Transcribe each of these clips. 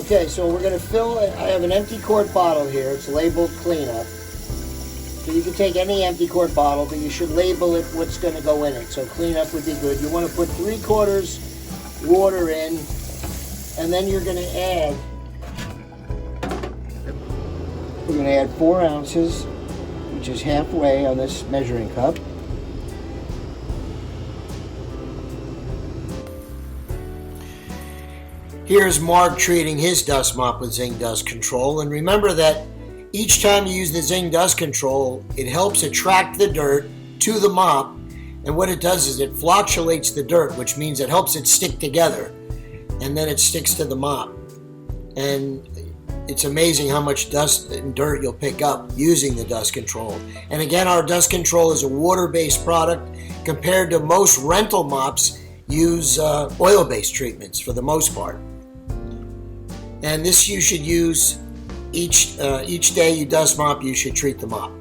Okay, so we're going to fill it. I have an empty quart bottle here. It's labeled cleanup. So you can take any empty quart bottle, but you should label it what's going to go in it. So cleanup would be good. You want to put 3/4 water in, and then you're going to add, we're going to add 4 ounces, which is halfway on this measuring cup. Here's Mark treating his dust mop with Zing Dust Control, and remember that each time you use the Zing Dust Control, it helps attract the dirt to the mop, and what it does is it fluctuates the dirt, which means it helps it stick together, and then it sticks to the mop. And it's amazing how much dust and dirt you'll pick up using the Dust Control. And again, our Dust Control is a water-based product compared to most rental mops use oil-based treatments for the most part. And this you should use each day you dust mop, you should treat the mop.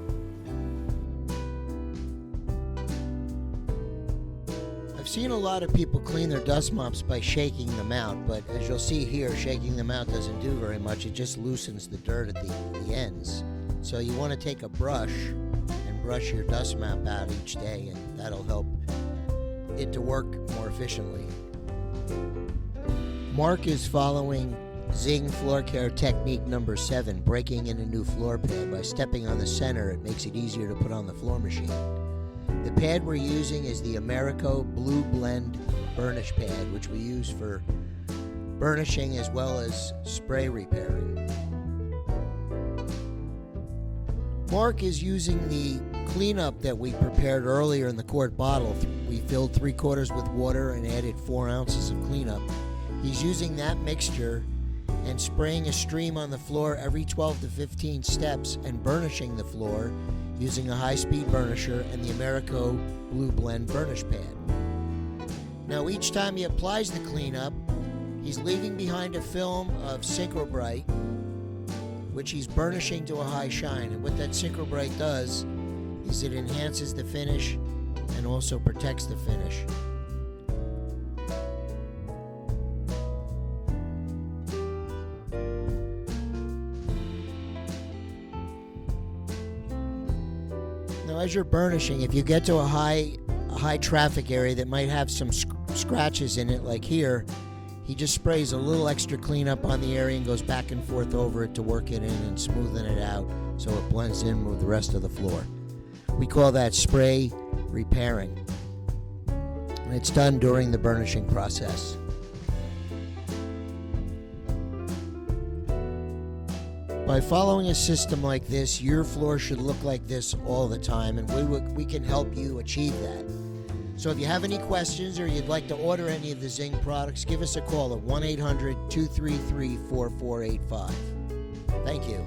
I've seen a lot of people clean their dust mops by shaking them out, but as you'll see here, shaking them out doesn't do very much. It just loosens the dirt at the ends. So you want to take a brush and brush your dust mop out each day, and that'll help it to work more efficiently. Mark is following Zing Floor Care Technique number 7, breaking in a new floor pad. By stepping on the center, it makes it easier to put on the floor machine. The pad we're using is the Americo Blue Blend Burnish Pad, which we use for burnishing as well as spray repairing. Mark is using the cleanup that we prepared earlier in the quart bottle. We filled 3/4 with water and added 4 ounces of cleanup. He's using that mixture and spraying a stream on the floor every 12 to 15 steps and burnishing the floor using a high-speed burnisher and the Americo Blue Blend Burnish Pad. Now each time he applies the cleanup, he's leaving behind a film of Synchro-Bright, which he's burnishing to a high shine. And what that Synchro-Bright does is it enhances the finish and also protects the finish. Now as you're burnishing, if you get to a high traffic area that might have some scratches in it, like here, he just sprays a little extra cleanup on the area and goes back and forth over it to work it in and smoothen it out so it blends in with the rest of the floor. We call that spray repairing, and it's done during the burnishing process. By following a system like this, your floor should look like this all the time, and we can help you achieve that. So if you have any questions or you'd like to order any of the Zing products, give us a call at 1-800-233-4485. Thank you.